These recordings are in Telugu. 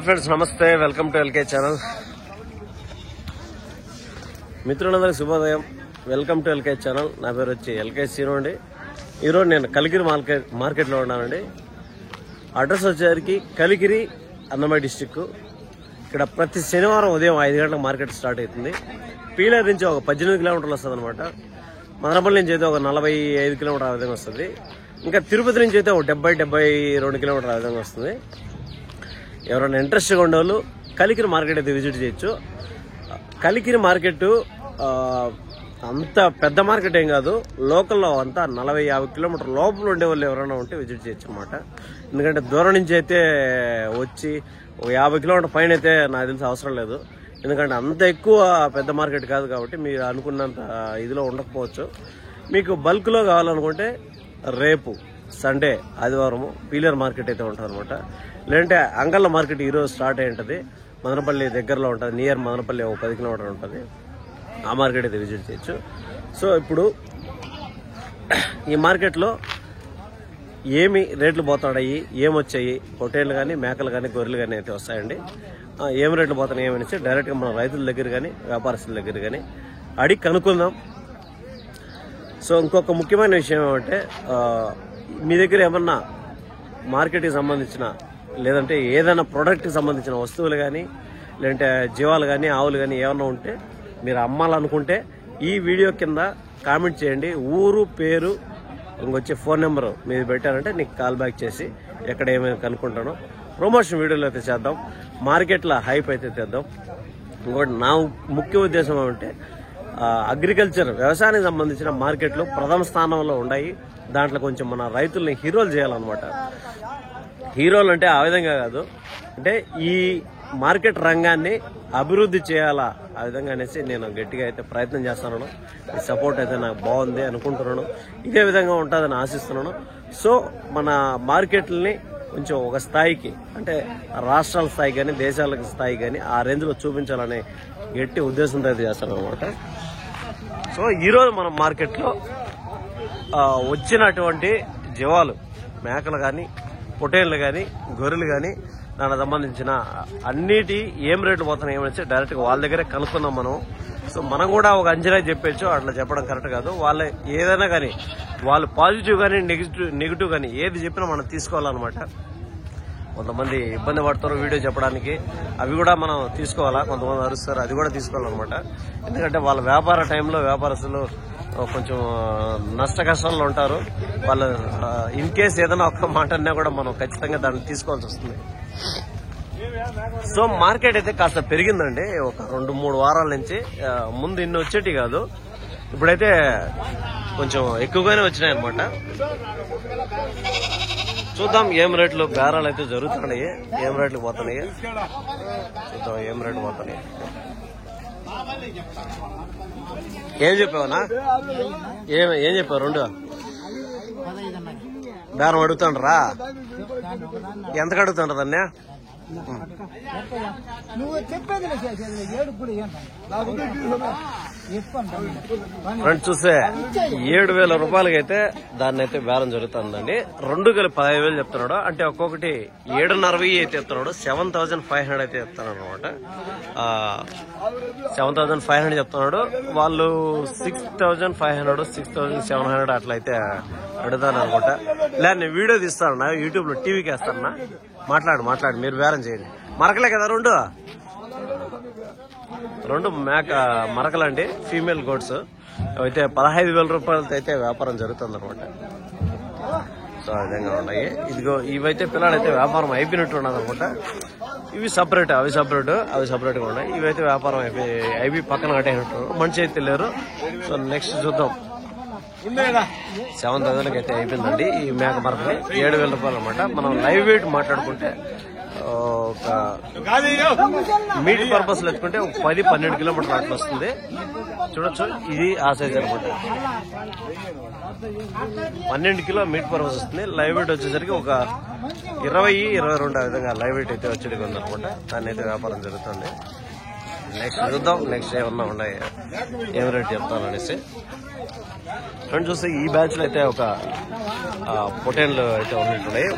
ఫ్రెండ్స్ నమస్తే, వెల్కమ్ టు ఎల్కే ఛానల్. మిత్రులందరికీ శుభోదయం. Welcome to LK channel. నా పేరు వచ్చి ఎల్కే సీరో అండి. ఈరోజు నేను కలికిరి మార్కెట్లో ఉన్నానండి. అడ్రస్ వచ్చేసరికి కలికిరి అన్నమయ్య డిస్టిక్. ఇక్కడ ప్రతి శనివారం ఉదయం 5 గంటలకు మార్కెట్ స్టార్ట్ అవుతుంది. పీలేరు నుంచి ఒక 18 కిలోమీటర్లు వస్తుంది అనమాట. మదనపల్లి నుంచి అయితే ఒక 45 కిలోమీటర్ ఆ విధంగా వస్తుంది. ఇంకా తిరుపతి నుంచి అయితే ఒక 70-72 కిలోమీటర్ ఆ విధంగా వస్తుంది. ఎవరైనా ఇంట్రెస్ట్గా ఉండేవాళ్ళు కలికిరి మార్కెట్ అయితే విజిట్ చేయొచ్చు. కలికిరి మార్కెట్ అంత పెద్ద మార్కెట్ ఏం కాదు, లోకల్లో అంతా 40-50 కిలోమీటర్ లోపల ఉండే వాళ్ళు ఎవరైనా ఉంటే విజిట్ చేయొచ్చు అనమాట. ఎందుకంటే దూరం నుంచి అయితే వచ్చి ఒక 50 కిలోమీటర్ పైన అయితే నాకు తెలిసి అవసరం లేదు. ఎందుకంటే అంత ఎక్కువ పెద్ద మార్కెట్ కాదు కాబట్టి మీరు అనుకున్నంత ఇదిలో ఉండకపోవచ్చు. మీకు బల్క్లో కావాలనుకుంటే రేపు సండే ఆదివారము పీలేరు మార్కెట్ అయితే ఉంటుంది అనమాట. లేదంటే అంగళ్ళ మార్కెట్ ఈరోజు స్టార్ట్ అయి ఉంటుంది. మదనపల్లి దగ్గరలో ఉంటుంది, నియర్ మదనపల్లి ఒక 10 కిలోమీటర్ ఉంటుంది. ఆ మార్కెట్ అయితే విజిట్ చేయొచ్చు. సో ఇప్పుడు ఈ మార్కెట్లో ఏమి రేట్లు పోతాయి, ఏమొచ్చాయి, పొట్టేళ్ళు కానీ మేకలు కానీ గొర్రెలు కానీ అయితే వస్తాయండి. ఏం రేట్లు పోతున్నాయి ఏమనేసి డైరెక్ట్గా మన రైతుల దగ్గర కానీ వ్యాపారస్తుల దగ్గర కానీ అడిగి కనుక్కుందాం. సో ఇంకొక ముఖ్యమైన విషయం ఏమంటే, మీ దగ్గర ఏమన్నా మార్కెట్కి సంబంధించిన లేదంటే ఏదైనా ప్రోడక్ట్కి సంబంధించిన వస్తువులు కానీ లేదంటే జీవాలు కానీ ఆవులు కానీ ఏమన్నా ఉంటే మీరు అమ్మాలనుకుంటే ఈ వీడియో కింద కామెంట్ చేయండి. ఊరు పేరు ఇంకొచ్చే ఫోన్ నెంబరు మీరు పెట్టారంటే నీకు కాల్ బ్యాక్ చేసి ఎక్కడ ఏమైనా కనుక్కుంటానో ప్రమోషన్ వీడియోలు అయితే చేద్దాం. మార్కెట్లో హైప్ అయితే తెద్దాం. ఇంకోటి నా ముఖ్య ఉద్దేశం ఏమంటే, అగ్రికల్చర్ వ్యవసాయానికి సంబంధించిన మార్కెట్లు ప్రథమ స్థానంలో ఉన్నాయి. దాంట్లో కొంచెం మన రైతుల్ని హీరోలు చేయాలన్నమాట. హీరోలు అంటే ఆ విధంగా కాదు, అంటే ఈ మార్కెట్ రంగాన్ని అభివృద్ధి చేయాలా ఆ విధంగా అనేసి నేను గట్టిగా అయితే ప్రయత్నం చేస్తున్నాను. ఈ సపోర్ట్ అయితే నాకు బాగుంది అనుకుంటున్నాను. ఇదే విధంగా ఉంటుందని ఆశిస్తున్నాను. సో మన మార్కెట్లని కొంచెం ఒక స్థాయికి, అంటే రాష్ట్రాల స్థాయి కానీ దేశాల స్థాయి కానీ ఆ రేంజ్లో చూపించాలనే గట్టి ఉద్దేశంతో అయితే చేస్తాను అనమాట. సో ఈరోజు మనం మార్కెట్లో వచ్చినటువంటి జీవాలు మేకలు కానీ పొట్టేళ్ళు కానీ గొర్రెలు కానీ దానికి సంబంధించిన అన్నిటి ఏం రేట్లు పోతున్నాయి ఏమని డైరెక్ట్గా వాళ్ళ దగ్గరే కనుక్కున్నాం మనం. సో మనం కూడా ఒక అంచనా చెప్పచ్చు, అట్లా చెప్పడం కరెక్ట్ కాదు. వాళ్ళ ఏదైనా కానీ వాళ్ళు పాజిటివ్ కానీ నెగిటివ్ కానీ ఏది చెప్పినా మనం తీసుకోవాలన్నమాట. కొంతమంది ఇబ్బంది పడతారు వీడియో చెప్పడానికి, అవి కూడా మనం తీసుకోవాలా. కొంతమంది అరుస్తారు, అది కూడా తీసుకోవాలన్నమాట. ఎందుకంటే వాళ్ళ వ్యాపార టైంలో వ్యాపారస్తులు కొంచెం నష్ట కష్టాల్లో ఉంటారు. వాళ్ళు ఇన్ కేస్ ఏదైనా ఒక్క మాట అన్నా కూడా మనం ఖచ్చితంగా దాన్ని తీసుకోవాల్సి వస్తుంది. సో మార్కెట్ అయితే కాస్త పెరిగిందండి ఒక 2-3 వారాల నుంచి. ముందు ఇన్ని వచ్చేటి కాదు, ఇప్పుడైతే కొంచెం ఎక్కువగానే వచ్చినాయి అనమాట. చూద్దాం ఏం రేట్లు బేరాలు అయితే జరుగుతున్నాయి, ఏం రేట్లు పోతున్నాయి చూద్దాం. ఏం రేట్లు పోతున్నాయి ఏం చెప్పావనా? ఏం చెప్పావు? 2 బేరం అడుగుతాండ్రా? ఎంతకు అడుగుతాండ్రు దాన్ని? ఫ్రెండ్స్ చూస్తే 7,000 రూపాయలకి అయితే దాన్ని అయితే బేరం జరుగుతుందండి. 2 కలిపి 15,000 చెప్తున్నాడు. అంటే ఒక్కొక్కటి 7,500 అయితే చెప్తున్నాడు. 7,500 అయితే చెప్తున్నాడు అనమాట. 7,500 చెప్తున్నాడు. వాళ్ళు 6,500 6,700 అట్లా అయితే అడుగుతాను అనుకుంటా. లేదా నేను వీడియో తీస్తాను యూట్యూబ్ లో, టీవీకి వేస్తాను. మాట్లాడు మీరు బేరం చేయండి. మరకలే కదా 2 మేక మరకలండి, ఫీమేల్ గోడ్స్. అయితే 15,000 రూపాయలతో అయితే వ్యాపారం జరుగుతుంది అనమాట. సో ఆ విధంగా ఉన్నాయి. ఇదిగో ఇవైతే పిల్లలైతే వ్యాపారం అయిపోయినట్టు ఉన్నది అనమాట. ఇవి సపరేట్, అవి సపరేట్గా ఉన్నాయి. ఇవైతే వ్యాపారం అయిపోయి పక్కన కట్టేసినట్టు, మనిషి అయితే లేరు. సో నెక్స్ట్ చూద్దాం. 7,000కి అయితే అయిపోయిందండి ఈ మేక మరకని. 7,000 రూపాయలు అనమాట. మనం లైవ్ వెయిట్ మాట్లాడుకుంటే ఒక మీట్ పర్పస్ లో ఎత్తుకుంటే 10-12 కిలోమీటర్లు అట్లా వస్తుంది. చూడొచ్చు, ఇది ఆ సైజ్ అనమాట. 12 కిలో మీట్ పర్పస్ వస్తుంది. లైవ్ వెయిట్ వచ్చేసరికి ఒక 20-22 ఆ విధంగా లైవ్ వెయిట్ అయితే వచ్చేది ఉందనమాట. దాన్ని అయితే వ్యాపారం జరుగుతుంది. నెక్స్ట్ చూద్దాం, నెక్స్ట్ ఏమన్నా ఉన్నాయి ఏం రేట్ చెప్తాను అనేసి. ఫ్రెండ్స్ చూస్తే ఈ బ్యాచ్ లో అయితే ఒక పొటేన్లు అయితే ఉన్నట్టున్నాయి.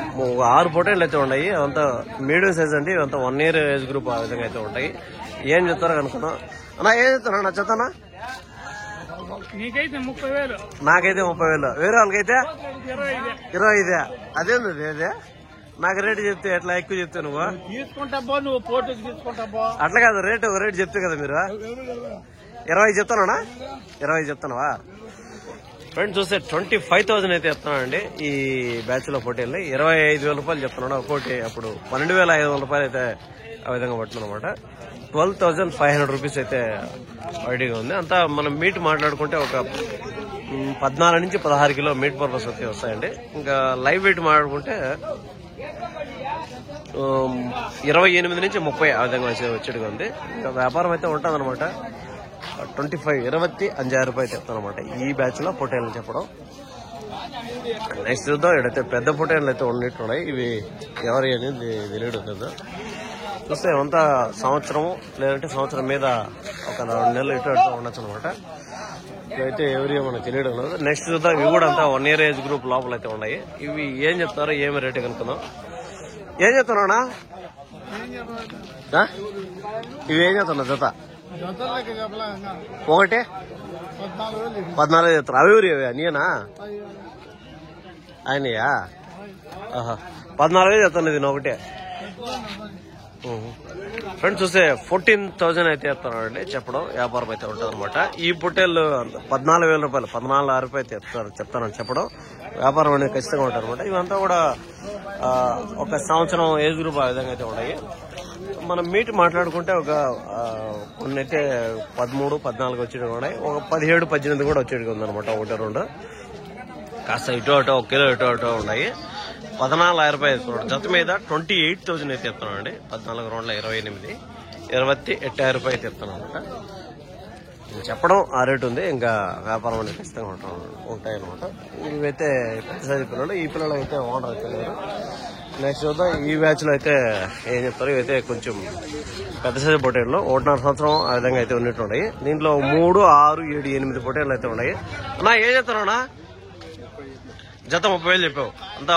6 పొటేన్లు అయితే ఉన్నాయి. అదంతా మీడియం సైజ్ అండి. ఇదంతా 1 year ఏజ్ గ్రూప్ ఆ విధంగా అయితే ఉంటాయి. ఏం చెప్తారో కనుక్కున్నాం. అన్నా ఏం చెప్తారా నా చెప్తానా? నాకైతే 30,000, వేరే వాళ్ళకైతే 25. అదేంది అదే నాకు రేటు చెప్తే ఎట్లా ఎక్కువ చెప్తే నువ్వు అట్లా కాదు, రేటు చెప్తే కదా మీరు. 20 చెప్తానా? 20 చెప్తానవా? ఫ్రెండ్స్ చూస్తే 25,000 అయితే చెప్తున్నానండి ఈ బ్యాచ్ లో పోటీలు. 25,000 రూపాయలు చెప్తున్నాడు ఒక్కోటి. అప్పుడు 12,500 రూపాయలు అయితే ఆ విధంగా పడుతుంది అనమాట. 12,500 రూపీస్ అయితే వైడీగా ఉంది. అంతా మనం మీట్ మాట్లాడుకుంటే ఒక 14 నుంచి 16 కిలో మీట్ పర్పస్ అయితే వస్తాయండి. ఇంకా లైవ్ వెయిట్ మాట్లాడుకుంటే 28 నుంచి 30 ఆ విధంగా వచ్చేట్టుగా ఉంది. ఇంకా వ్యాపారం అయితే ఉంటుంది అనమాట. 25,500 రూపాయలు చెప్తానమాట ఈ బ్యాచ్ లో పొటేన్లు చెప్పడం. నెక్స్ట్ చూద్దాం. ఇక్కడైతే పెద్ద పొటేన్లు అయితే ఉన్నట్టున్నాయి. ఇవి ఎవరి అనేది తెలియడం కదా. చూస్తే అంతా సంవత్సరం లేదంటే సంవత్సరం మీద ఒక 4 నెలలు ఇటు ఉండొచ్చు అనమాట. ఇవైతే ఎవరి మనకు తెలియడం లేదు. నెక్స్ట్ చూద్దాం. ఇవి కూడా అంతా 1 year ఏజ్ గ్రూప్ లోపల అయితే ఉన్నాయి. ఇవి ఏం చెప్తారో ఏమి రేటు కనుక్కుందాం. ఏం చెప్తున్నావునా? ఇవి ఏం చెప్తున్నా జత? ఒకటే 14,000 చెప్తారు. అవి ఎవరి నీయనా ఆయనయా? 14,000 చెప్తాను ఇది ఒకటే. ఫ్రెండ్స్ చూస్తే 14,000 అయితే చెప్తానండి చెప్పడం. వ్యాపారం అయితే ఉంటుంది అనమాట. ఈ పొట్టేళ్ళు 14,000 రూపాయలు 14,000 రూపాయలు అయితే చెప్తానని చెప్పడం. వ్యాపారం అనేది ఖచ్చితంగా ఉంటుంది అనమాట. ఇవంతా కూడా ఒక సంవత్సరం ఏజ్ గ్రూప్ ఆ విధంగా అయితే ఉన్నాయి. మనం మీట్ మాట్లాడుకుంటే ఒక కొన్ని అయితే 13, 14 వచ్చేటివి ఉన్నాయి. ఒక 17, 18 కూడా వచ్చేటివి ఉందనమాట. 1, 2 కాస్త ఇటు అటో 1 కిలో ఇటు అటో ఉన్నాయి. 14,000 రూపాయలు జత మీద 28,000 అయితే చెప్తానండి. 14 రౌండ్ల 28, 28,000 రూపాయలు అయితే చెప్తాను అనమాట. చెప్పడం ఆ రేటు ఉంది. ఇంకా వ్యాపారం అనేది ఖచ్చితంగా ఉంటాయి అనమాట. ఇవైతే పెద్ద సైజు పిల్లలు. ఈ పిల్లలు అయితే ఓనర్ అయితే లేరు. నెక్స్ట్ చూద్దాం. ఈ బ్యాచ్ లో అయితే ఏం చెప్తారు. ఇవైతే కొంచెం పెద్ద సైజు పొటేళ్ళు 1.5 సంవత్సరం ఆ విధంగా అయితే ఉన్నట్టు ఉన్నాయి. దీంట్లో 3, 6, 7, 8 పొటేళ్ళు అయితే ఉన్నాయి. అన్నా ఏం చెప్తారా? జత 30,000 చెప్పావు. అంతా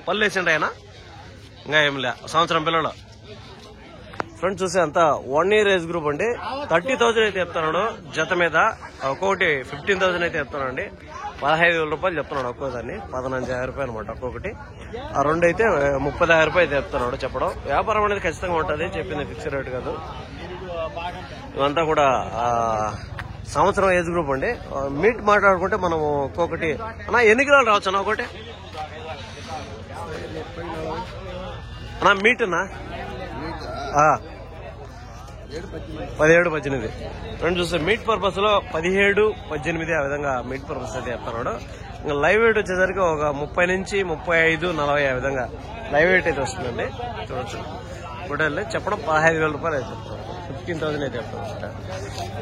పళ్ళు వేసిండు ఆయన. ఇంకా ఏం లే సంవత్సరం పిల్లలు. ఫ్రెండ్స్ చూస్తే అంతా 1 year ఏజ్ గ్రూప్ అండి. 30,000 అయితే చెప్తున్నాడు జత మీద. ఒక్కొక్కటి 15,000 అయితే చెప్తున్నాడు అండి. 15,000 రూపాయలు చెప్తున్నాడు ఒక్కోదాన్ని. 15,000 రూపాయలు అనమాట ఒక్కొక్కటి. ఆ 2 అయితే 30,000 రూపాయలు చెప్తున్నాడు చెప్పడం. వ్యాపారం అనేది ఖచ్చితంగా ఉంటుంది. చెప్పింది ఫిక్స్ రేట్ కాదు. ఇవంతా కూడా సంవత్సరం ఏజ్ గ్రూప్ అండి. మీట్ మాట్లాడుకుంటే మనం ఒక్కొక్కటి అన్నా ఎన్ని కిలోలు రావచ్చు అన్న ఒకటి? అన్నా మీట్ అన్నా 17, 18. ఫ్రెండ్స్ చూస్తే మీట్ పర్పస్ లో 17, 18 ఆ విధంగా మీట్ పర్పస్ అయితే చెప్తున్నాడు. ఇంకా లైవ్ వెయిట్ వచ్చేసరికి ఒక 30 నుంచి 35, 40 ఆ విధంగా లైవ్ వెయిట్ అయితే వస్తుందండి. చూడొచ్చు. హోటల్ చెప్పడం 15,000 రూపాయలు అయితే చెప్తున్నాడు. 15,000 అయితే చెప్తాను.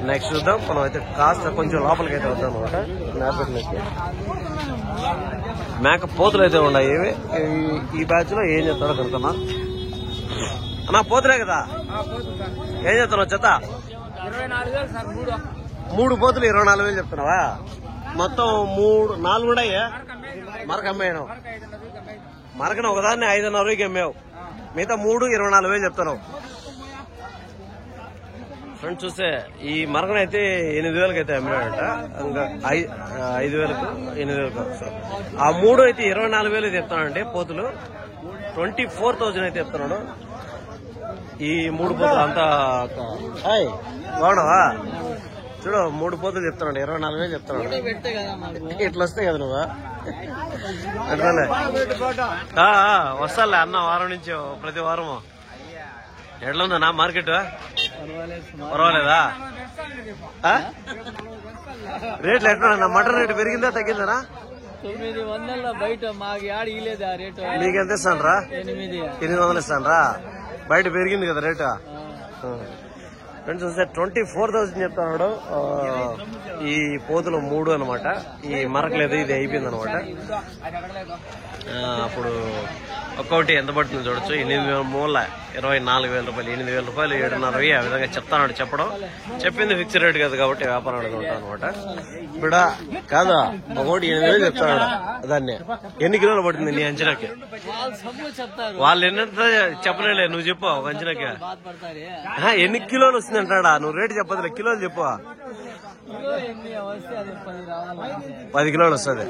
నెక్స్ట్ చూద్దాం. మనం అయితే కాస్త కొంచెం లోపలికి అయితే వద్దాం అనమాట. మేపట్లకి మేక పోతులు అయితే ఉన్నాయి. ఈ బ్యాచ్ లో ఏం చెప్తాడో కనుక్కున్నా. అన్నా పోతులే కదా? ఏం చెప్తున్నావు జత? 3 పోతులు 24,000 చెప్తున్నావా? మొత్తం 4 ఉన్నాయి. మరక అమ్మాయినావు. మరకన ఒకదాన్ని 5,500కి అమ్మావు. మిగతా 3 24,000 చెప్తున్నావు. ఫ్రెండ్స్ చూస్తే ఈ మరకన అయితే 8,000కి అయితే అమ్మాడట. ఇంకా 5,000కు 8,000కు. ఆ 3 అయితే 24,000 చెప్తానండి పోతులు. 24,000 అయితే చెప్తున్నాడు. ఈ 3 పోతులు అంతా బాగున్నావా? చూడు 3 పోతులు చెప్తున్నాడు. 24,000 చెప్తున్నాడు. ఇట్లా వస్తాయి కదా నువ్వు అట్లనే వస్తాలే అన్న. వారం నుంచి ప్రతి వారము ఎట్లా ఉందన్నా మార్కెట్? పర్వాలేదా? రేట్లు ఎట్లా? మటన్ రేటు పెరిగిందా తగ్గిందనా? 900 బయట మాకు యాడ్ ఇలేదు ఆ రేటు. మీకు ఎంత ఇస్తానరా? 800 ఇస్తానరా? బయట పెరిగింది కదా రేటు. ఫ్రెండ్స్ చూస్తే 24,000 చెప్తున్నాడు. ఈ పోతులు 3 అనమాట. ఈ మరకలేదు, ఇది అయిపోయింది అనమాట. అప్పుడు ఒక్కొక్కటి ఎంత పడుతుందో చూడొచ్చు. 8 మూల 24,000 రూపాయలు, 8,000 రూపాయలు, 7,500 ఆ విధంగా చెప్తాడు. చెప్పడం చెప్పింది ఫిక్స్డ్ రేట్ కదా కాబట్టి వ్యాపారం అడుగుంటాం అనమాట. ఇప్పుడు కాదా ఒకటి 8,000 చెప్తాడు. దాన్ని ఎన్ని కిలోలు పడుతుంది నీ అంచనాకి? వాళ్ళు ఎన్నంత చెప్పలే, నువ్వు చెప్పు ఒక అంచనాకి ఎన్ని కిలోలు వస్తుంది అంటాడా? నువ్వు రేటు చెప్పదులే, కిలోలు చెప్పు. 10 కిలోలు వస్తుంది.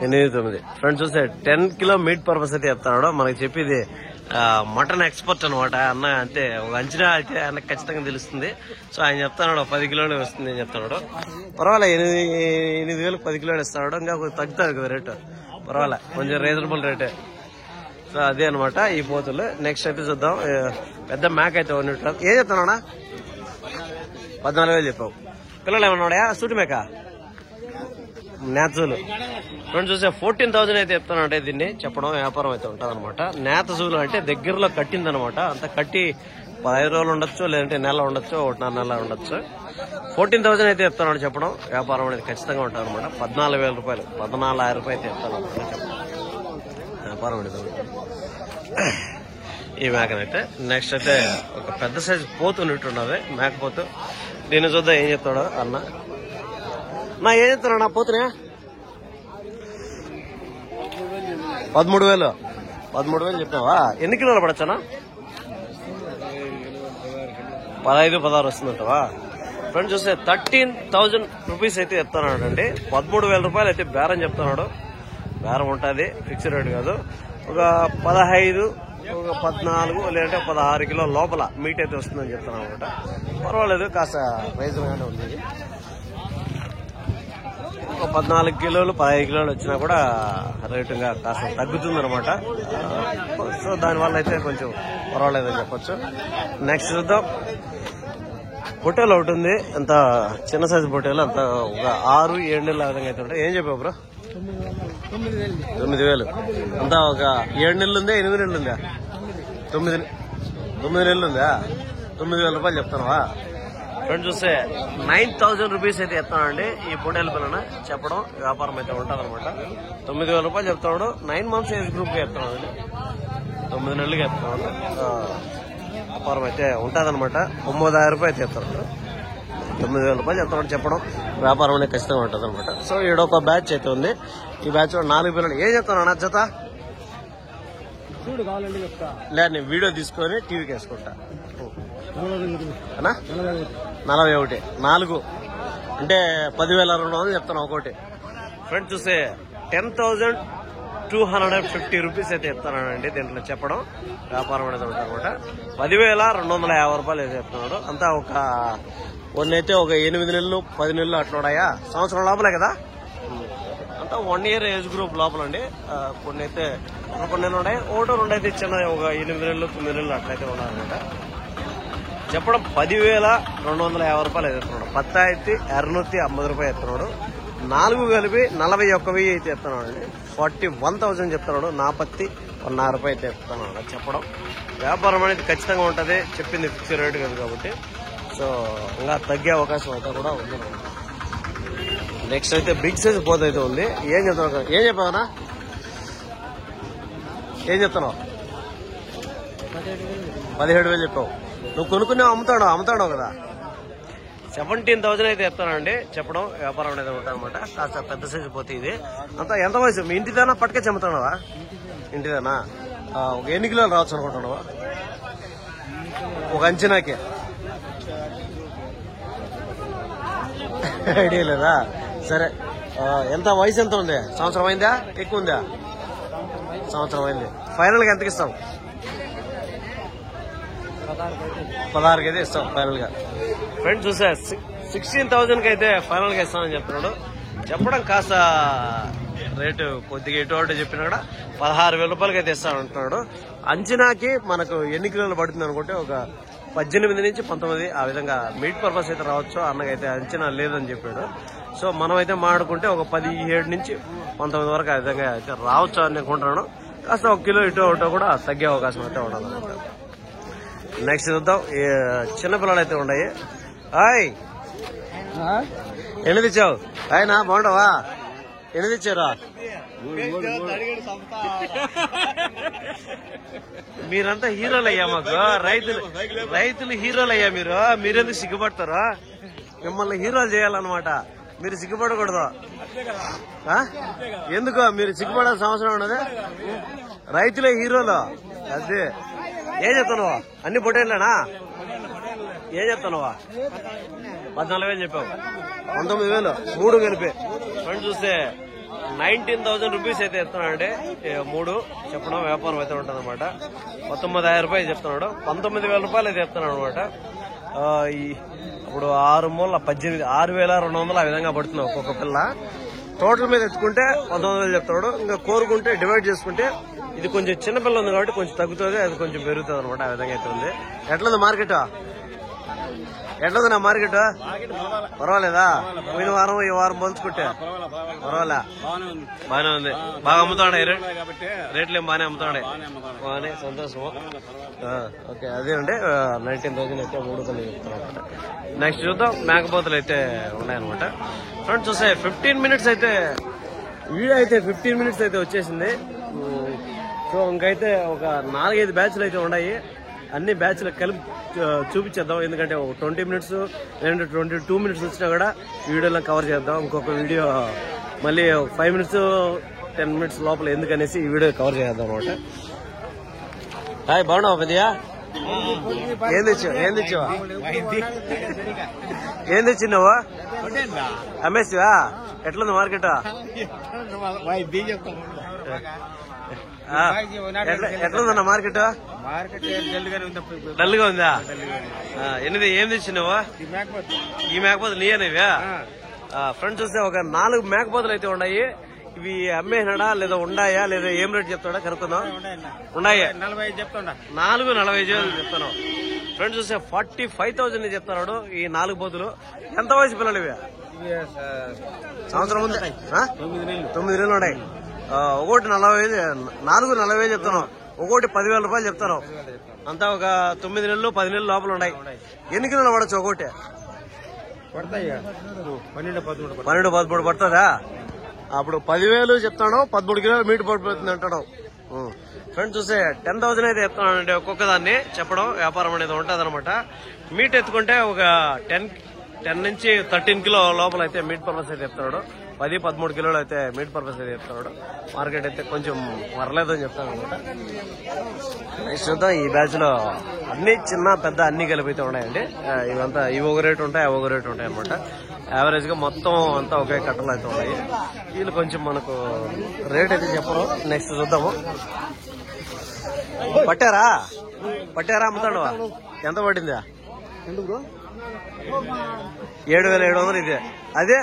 8-9 ఫ్రెండ్స్ చూస్తే 10 కిలో మీట్ పర్పస్ అయితే చెప్తాడు. మనకి చెప్పేది మటన్ ఎక్స్పర్ట్ అనమాట అన్న. అంతే ఒక అంచనా అయితే ఆయనకు ఖచ్చితంగా తెలుస్తుంది. సో ఆయన చెప్తాడు 10 కిలోలు వస్తుంది అని చెప్తాడు. పర్వాలేదు 8,000 10 కిలోలు ఇస్తాడు. ఇంకా తగ్గుతుంది కదా రేటు, పర్వాలే కొంచెం రీజనబుల్ రేటే. సో అదే అనమాట ఈ పోతులు. నెక్స్ట్ అయితే చూద్దాం. పెద్ద మేక అయితే ఉన్నట్లు. ఏం చెప్తానా? 14,000 చెప్పావు. పిల్లలు ఏమన్నాడా? సూటి మేక నేతజూలు ఫ్రెండ్స్ చూస్తే 14,000 అయితే చెప్తాను. అంటే దీన్ని చెప్పడం వ్యాపారం అయితే ఉంటుంది అనమాట. నేతజూలు అంటే దగ్గరలో కట్టిందనమాట. అంత కట్టి 15 రోజులు ఉండొచ్చు, లేదంటే నెల ఉండొచ్చు, 1.5 నెల ఉండొచ్చు. 14,000 అయితే చెప్తాను. చెప్పడం వ్యాపారం అనేది ఖచ్చితంగా ఉంటుంది అనమాట. 14,000 రూపాయలు, 14,000 రూపాయలు అయితే చెప్తాను అనమాట. వ్యాపారం అనేది ఈ మేకనైతే. నెక్స్ట్ అయితే ఒక పెద్ద సైజు పోతు ఉన్నట్టున్నది, మేకపోతు. దీన్ని చూద్దాం ఏం చెప్తాడు అన్న. నా ఏం చెప్తాను నా పోతునే? 13,000 చెప్పినావా? ఎన్ని కిలోలు పడచ్చానా? 15-16 వస్తుందంటావా? ఫ్రెండ్స్ చూస్తే 13,000 రూపీస్ అయితే చెప్తున్నాడు అండి. 13,000 రూపాయలు అయితే బేరం చెప్తున్నాడు. బేరం ఉంటుంది, ఫిక్స్డ్ రేట్ కాదు. ఒక 15, ఒక 14 లేదంటే 16 కిలోల లోపల మీట్ అయితే వస్తుందని చెప్తున్నాను అనమాట. పర్వాలేదు, కాస్త రైజుగానే ఉంది. ఒక 14 కిలోలు 15 కిలోలు వచ్చినా కూడా రేటుగా కాస్త తగ్గుతుంది అనమాట. సో దానివల్ల అయితే కొంచెం పర్వాలేదని చెప్పొచ్చు. నెక్స్ట్ చూద్దాం. పొట్టేలు ఒకటి ఉంది, అంత చిన్న సైజు పొట్టేలు, అంత ఒక 6-7 నెలల విధంగా అయితే ఉంటాయి. ఏం చెప్పావు బ్రో? 9,000. అంతా ఒక 7 నెలలు ఉందా, 8 నెలలు ఉందా? 9 నెలలు ఉందా? 9,000 రూపాయలు చెప్తావా? ఫ్రెండ్స్ చూస్తే 9,000 రూపీస్ అయితే చెప్తానండి ఈ పొట్టేల పిల్లన. చెప్పడం వ్యాపారం అయితే ఉంటుంది అనమాట. 9,000 రూపాయలు చెప్తాడు. 9 మంత్స్ ఏజ్ గ్రూప్ గా చెప్తాను, 9 నెలలుగా చెప్తాను. వ్యాపారం అయితే ఉంటుంది అనమాట. 9,000 రూపాయలు అయితే చెప్తాడు. 9,000 రూపాయలు చెప్తాడు. చెప్పడం వ్యాపారం అనేది ఖచ్చితంగా ఉంటుంది అనమాట. సో ఈడొక బ్యాచ్ అయితే ఉంది. ఈ బ్యాచ్ లో 4 పిల్లలు. ఏం చెప్తాను అన్న జత? లేదు, నేను వీడియో తీసుకొని టీవీకి వేసుకుంటా. 41 4 అంటే 10,200 చెప్తాను ఒకటి. ఫ్రెండ్స్ చూస్తే 10,250 రూపీస్ అయితే చెప్తానండి దీంట్లో. చెప్పడం వ్యాపారం అనేది ఉంటుంది అనమాట. 10,250 రూపాయలు అయితే చెప్తున్నాడు. అంతా ఒక కొన్ని అయితే ఒక 8 నెలలు 10 నెలలు అట్లున్నాయా, సంవత్సరం లోపలే కదా. అంతా 1 ఇయర్ ఏజ్ గ్రూప్ లోపల అండి. కొన్ని అయితే కొన్ని నెలలు ఉన్నాయి, 1-2 అయితే చిన్న ఒక 8 నెలలు 9 నెలలు అట్లయితే ఉన్నాయన్నమాట. చెప్పడం 10,250 రూపాయలు అయితే ఎత్తున్నాడు. 10,250 రూపాయలు ఎత్తున్నాడు. 4 కలిపి 41,000 అయితే ఎత్తున్నాడు అండి. 41,000 చెప్తున్నాడు. 41,000 రూపాయలు అయితే ఎత్తున్నాడు. చెప్పడం వ్యాపారం అనేది ఖచ్చితంగా ఉంటుంది. చెప్పింది ఫిక్స్డ్ రేట్ కాదు కాబట్టి సో ఇంకా తగ్గే అవకాశం అయితే కూడా ఉంది. నెక్స్ట్ అయితే బిగ్ సైజ్ పోత అయితే ఉంది. ఏం చెప్తున్నావు? ఏం చెప్పావనా? ఏం చెప్తున్నావు? 17,000 చెప్పావు. నువ్వు కొనుక్కున్నావు, అమ్ముతాడు కదా. 17,000 అయితే చెప్తానండి. చెప్పడం వ్యాపారం అనేది ఉంటుంది అనమాట. కాస్త పెద్ద సైజు పోతే ఇది. అంతా ఎంత వయసు? మీ ఇంటిదానా పట్టుకే చెమ్ముతాడవా? ఇంటిదానా? ఒక ఎన్ని కిలోలు రావచ్చు అనుకుంటున్నావా ఒక అంచనాకే? ఐడియా లేదా? సరే, ఎంత వయసు ఎంత ఉంది? సంవత్సరం అయిందా? ఎక్కువ ఉందా? సంవత్సరం అయింది. ఫైనల్ గా ఎంతకి ఇస్తాం? 16 అయితే ఇస్తాం ఫైనల్ గా. ఫ్రెండ్స్ చూసా 16,000 అయితే ఫైనల్ గా ఇస్తామని చెప్తున్నాడు. చెప్పడం కాస్త రేటు కొద్దిగా ఎటువంటి చెప్పినా కూడా 16,000 రూపాయలకి అయితే ఇస్తామంటున్నాడు. అంచనాకి మనకు ఎన్ని కిలోలు పడుతుంది అనుకుంటే ఒక 18 నుంచి 19 ఆ విధంగా మీట్ పర్పస్ అయితే రావచ్చు. అన్నకైతే అంచనా లేదని చెప్పాడు. సో మనం అయితే మాట్లాడుకుంటే ఒక 17 నుంచి 19 వరకు ఆ విధంగా అయితే రావచ్చు అని అనుకుంటున్నాను. కాస్త 1 కిలో ఇటో ఒకటో కూడా తగ్గే అవకాశం అయితే ఉండదు. నెక్స్ట్ చూద్దాం. చిన్నపిల్లలు అయితే ఉన్నాయి. హాయ్, ఎన్ని తెచ్చావు ఆయన బాగుండవా? ఎన్ని తెచ్చారా? మీరంతా హీరోలు అయ్యా, మాకు రైతులు హీరోలు అయ్యా. మీరెందుకు సిగ్గుపడతారు? మిమ్మల్ని హీరోలు చేయాలన్నమాట. మీరు సిగ్గుపడకూడదు. ఎందుకు మీరు సిగ్గుపడాల్సిన అవసరం ఉన్నది? రైతులే హీరోలు. అదే ఏం చెప్తున్నావా? అన్ని పొట్టేళ్ళేనా? ఏం చెప్తున్నావా? 14,000 చెప్పావు. 19,000 3 కలిపి. ఫ్రెండ్ చూస్తే 19,000 రూపీస్ అయితే చెప్తున్నాడండి. 3 చెప్పడం వ్యాపారం అయితే ఉంటుంది అనమాట. 19,000 రూపాయలు చెప్తున్నాడు. 19,000 రూపాయలు అయితే చెప్తున్నాడు అనమాట. ఇప్పుడు 6 మూల 18 6,200 ఆ విధంగా పడుతున్నావు ఒక్కొక్క పిల్ల. టోటల్ మీద ఎత్తుకుంటే 19,000 చెప్తున్నాడు. ఇంకా కోరుకుంటే డివైడ్ చేసుకుంటే ఇది కొంచెం చిన్న పిల్ల ఉంది కాబట్టి కొంచెం తగ్గుతుంది, అది కొంచెం పెరుగుతుంది అనమాట. ఆ విధంగా అయితే ఉంది. ఎట్లుంది మార్కెట్? ఎట్లుంది నా మార్కెట్? పర్వాలేదా? పోయిన వారం ఈ వారం పోల్చుకుంటే పర్వాలే, బాగానే ఉంది. బాగా అమ్ముతాడే రేట్లు ఏం బాగానే అమ్ముతాడే. బాగానే సంతోషము. ఓకే అదే అండి. 19,000 అయితే 3 కల్లా చెప్తాను. నెక్స్ట్ చూద్దాం. మేకపోతలు అయితే ఉన్నాయన్నమాట. ఫ్రెండ్స్ చూస్తే 15 మినిట్స్ అయితే వీడియో అయితే 15 మినిట్స్ అయితే వచ్చేసింది. సో ఇంకైతే ఒక 4-5 బ్యాచ్లు అయితే ఉన్నాయి. అన్ని బ్యాచ్లు కలిపి చూపించేద్దాం. ఎందుకంటే ఒక 20 మినిట్స్ లేదంటే 22 మినిట్స్ వచ్చినా కూడా వీడియోలో కవర్ చేద్దాం. ఇంకొక వీడియో మళ్ళీ 5 మినిట్స్ 10 మినిట్స్ లోపల ఎందుకనేసి ఈ వీడియో కవర్ చేద్దాం అనమాట. హాయ్ బాగున్నావా పెద్దయా? ఏం తెచ్చావా? ఏం తెచ్చినావా? అమ్మేస్తావా? ఎట్లుంది మార్కెట్? ఎట్లుందన్న మార్కెట్? డల్ గా ఉందా? ఏం తెచ్చినావా? ఈ మేకపోతలు నీయనేవా? ఫ్రెండ్స్ చూస్తే ఒక 4 మేకపోతలు అయితే ఉన్నాయి. ఇవి అమ్మేనాడా లేదా ఉండాయా లేదా ఏం రేట్ చెప్తాడా కనుక్కుందాం. ఉన్నాయా? 4,40,000 చెప్తాను. ఫ్రెండ్స్ చూస్తే 45,000 చెప్తున్నాడు ఈ 4 పోతులు. ఎంత వయసు పిల్లలు ఇవి? సంవత్సరం ఉంది. 9 నెలలు ఉన్నాయి. ఒకటి 4,40,000 చెప్తాను. ఒకటి 10,000 రూపాయలు చెప్తాను. అంతా ఒక 9 నెలలు 10 నెలలు లోపల ఉన్నాయి. ఎన్ని కిలోలు పడచ్చు ఒకటి? 12-13 పడుతుందా? అప్పుడు 10,000 చెప్తాను. 13 కిలోలు మీట్ పడిపోతుంది అంటాడు. ఫ్రెండ్స్ చూస్తే 10,000 అయితే చెప్తానండి ఒక్కొక్క దాన్ని చెప్పడం. వ్యాపారం అనేది ఉంటుంది అనమాట. మీట్ ఎత్తుకుంటే ఒక 10 నుంచి 13 కిలో లోపల అయితే మీట్ పర్పస్ అయితే చెప్తున్నాడు. 10-13 కిలోలు అయితే మీట్ పర్పస్ అయితే చెప్తున్నాడు. మార్కెట్ అయితే కొంచెం పర్లేదు అని చెప్తాను అనమాట. నెక్స్ట్ చూద్దాం. ఈ బ్యాచ్ లో అన్ని చిన్న పెద్ద అన్ని కలిపి అయితే ఉన్నాయండి. ఇవంతా ఇవి ఒక రేటు ఉంటాయి, అవి ఒక రేటు ఉంటాయి అనమాట. యావరేజ్ గా మొత్తం అంతా ఒకే కట్టలు అయితే ఉన్నాయి. వీళ్ళు కొంచెం మనకు రేట్ అయితే చెప్పరు. నెక్స్ట్ చూద్దాము. పట్టారా అమ్ముతాడు? ఎంత పడిందా? 7,700 ఇదే. అదే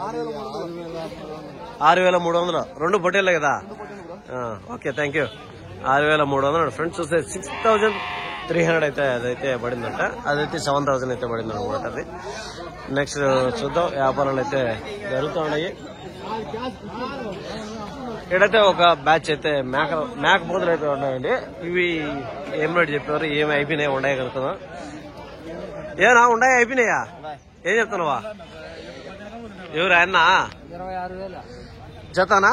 6,300. 2 పొట్టేళ్ళే కదా. Okay thank you. 6,300. ఫ్రెండ్స్ చూస్తే 6,300 అయితే అదైతే పడిందంట. అదైతే 7,000 అయితే పడింది అనమాట. అది నెక్స్ట్ చూద్దాం. వ్యాపారాలు అయితే జరుగుతూ ఉన్నాయి. ఇక్కడైతే ఒక బ్యాచ్ అయితే మేకపోతులు అయితే ఉన్నాయండి. ఇవి ఏం రేటు చెప్పారు, ఏమి అయిపోయినాయి ఉన్నాయి కనుక. ఏనా ఉన్నాయి అయిపోయినాయా? ఏం చెప్తున్నావా? ఎవరు ఆయన? 26,000 జతానా?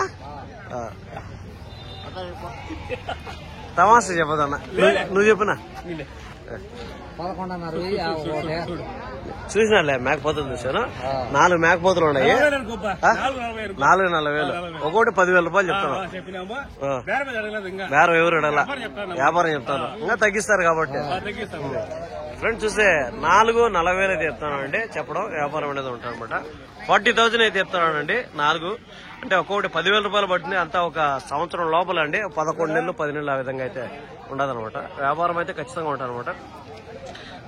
తమాసా చెప్పదన్నా. నువ్వు చెప్పునా? 11,500 చూసినాలే మేకపోతులు చూసాను. 4 మేకపోతులు ఉన్నాయి. 4,40,000. ఒకటి 10,000 రూపాయలు చెప్తాను. వేరే ఎవరు అడలా వ్యాపారం చెప్తాను. ఇంకా తగ్గిస్తారు కాబట్టి. ఫ్రెండ్స్ చూస్తే 4,40,000 అయితే చెప్తాను అండి. చెప్పడం వ్యాపారం అనేది ఉంటుంది అనమాట. 40,000 అయితే చెప్తానండి 4. అంటే ఒక్కొక్కటి 10,000 రూపాయలు పడుతుంది. అంతా ఒక సంవత్సరం లోపల అండి. 11 నెలలు 10 నెలలు ఆ విధంగా అయితే ఉండదనమాట. వ్యాపారం అయితే ఖచ్చితంగా ఉంటుంది అనమాట.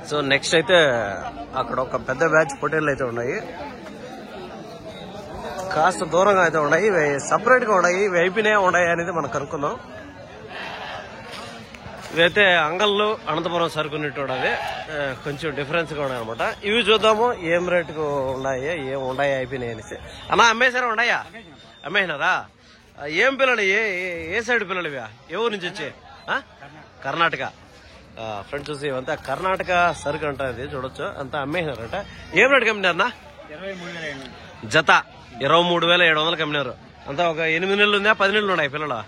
సో నెక్స్ట్ అయితే అక్కడ ఒక పెద్ద బ్యాచ్ పొట్టేళ్ళు అయితే ఉన్నాయి. కాస్త దూరంగా అయితే ఉన్నాయి. ఇవి సపరేట్ గా ఉన్నాయి. ఇవి అయిపోయినాయి ఉన్నాయి అనేది మనం కనుక్కుందాం. ఇవైతే అంగళ్ళు అనంతపురం సరుకున్నట్టు అది కొంచెం డిఫరెన్స్ గా ఉన్నాయి అనమాట. ఇవి చూద్దాము ఏం రేటుకు ఉన్నాయి, ఏం ఉన్నాయి అయిపోయినాయి అనేసి. అన్నా అమ్మేసారా? ఉన్నాయా? అమ్మేసినారా? ఏం పిల్లలు? ఏ సైడ్ పిల్లలు ఇవి? ఏ ఊరు నుంచి వచ్చి? కర్ణాటక. ఫ్రెండ్స్ చూసి ఇవంతా కర్ణాటక సరుకు అంట. అది చూడొచ్చు. అంతా అమ్మేసినారట. ఏం రేటుకి అమ్మినారన్నా? జత 23,700 అమ్మినారు. అంతా ఒక 8 నెలలు ఉందా 10 నెలలు ఉన్నాయి పిల్లలు?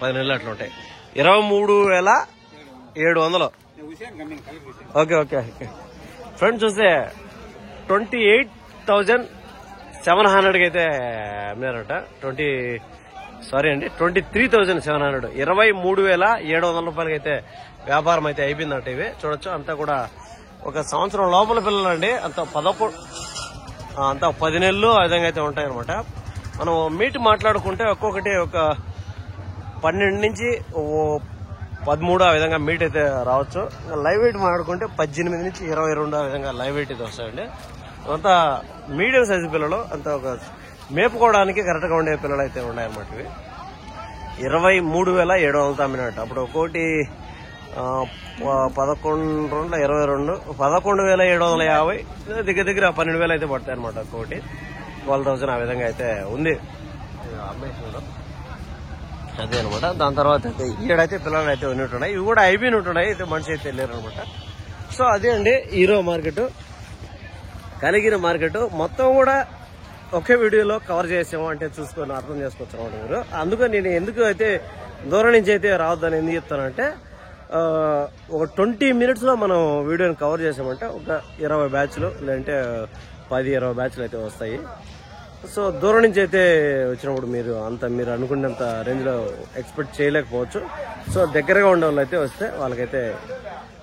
10 నెలలు అట్లా ఉంటాయి. 23,700. ఓకే ఓకే ఓకే ఫ్రెండ్స్, చూస్తే 28,700కి అయితే అమ్మినారట. 23,700, 23,700 రూపాయలకి అయితే వ్యాపారం అయితే అయిపోయిందట. ఇవి చూడొచ్చు, అంతా కూడా ఒక సంవత్సరం లోపల పిల్లలు అండి. అంత 10 నెలలు ఆ విధంగా అయితే ఉంటాయి అనమాట. మనం మీట్ మాట్లాడుకుంటే ఒక్కొక్కటి ఒక 12 నుంచి 13 ఆ విధంగా మీట్ అయితే రావచ్చు. లైవ్ వెయిట్ మాట్లాడుకుంటే 18 నుంచి 22 ఆ విధంగా లైవ్ వెయిట్ అయితే వస్తాయండి. అంతా మీడియం సైజు పిల్లలు, అంతా ఒక మేపుకోవడానికి కరెక్ట్ గా ఉండే పిల్లలు అయితే ఉన్నాయన్నమాట. ఇవి 23,700 అమ్మినట్టు. అప్పుడు ఒక్కోటి 11 22 11,750, దగ్గర 12,000 అయితే పడతాయి అనమాట. ఒక్కోటి 12,000 ఆ విధంగా అయితే ఉంది అమ్మేషన్లో. అదే అనమాట. దాని తర్వాత అయితే ఈడైతే పిల్లలు అయితే ఉన్నట్టున్నాయి. ఇవి కూడా అయిపోయినట్టున్నాయి, అయితే మనిషి అయితే వెళ్ళారు అనమాట. సో అదే అండి ఈరో మార్కెట్, కలిగిరి మార్కెట్ మొత్తం కూడా ఒకే వీడియోలో కవర్ చేసాము అంటే చూసుకొని అర్థం చేసుకోవచ్చు అనమాట మీరు. అందుకని నేను ఎందుకు అయితే దూరం నుంచి అయితే రావద్దని ఎందుకు చెప్తానంటే, ఒక 20 మినిట్స్ లో మనం వీడియోని కవర్ చేసామంటే ఒక 20 బ్యాచ్లు లేదంటే 10-20 బ్యాచ్లు అయితే వస్తాయి. సో దూరం నుంచి అయితే వచ్చినప్పుడు మీరు అనుకున్నంత రేంజ్ లో ఎక్స్పెక్ట్ చేయలేకపోవచ్చు. సో దగ్గరగా ఉండే వాళ్ళు అయితే వస్తే వాళ్ళకైతే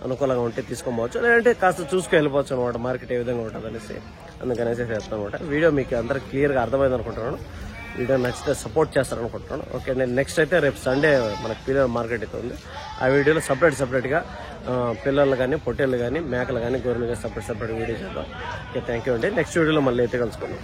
అనుకూలంగా ఉంటే తీసుకోవచ్చు, లేదంటే కాస్త చూసుకు వెళ్ళిపోవచ్చు అనమాట మార్కెట్ ఏ విధంగా ఉంటుంది అనేసి. అందుకనేసి చేస్తాను అనమాట. వీడియో మీకు అందరికి క్లియర్గా అర్థమైంది అనుకుంటున్నాను. వీడియో నచ్చితే సపోర్ట్ చేస్తారనుకుంటున్నాను. ఓకే, నేను నెక్స్ట్ అయితే రేపు సండే మనకి పిల్లల మార్కెట్ అయితే ఉంది. ఆ వీడియోలో సపరేట్గా పిల్లలు కానీ, పొట్టేళ్ళు కానీ, మేకలు కానీ, గొర్రెలు కానీ సపరేట్ వీడియో చేద్దాం. ఓకే, థ్యాంక్ యూ అండి. నెక్స్ట్ వీడియోలో మళ్ళీ అయితే కలుసుకుందాం.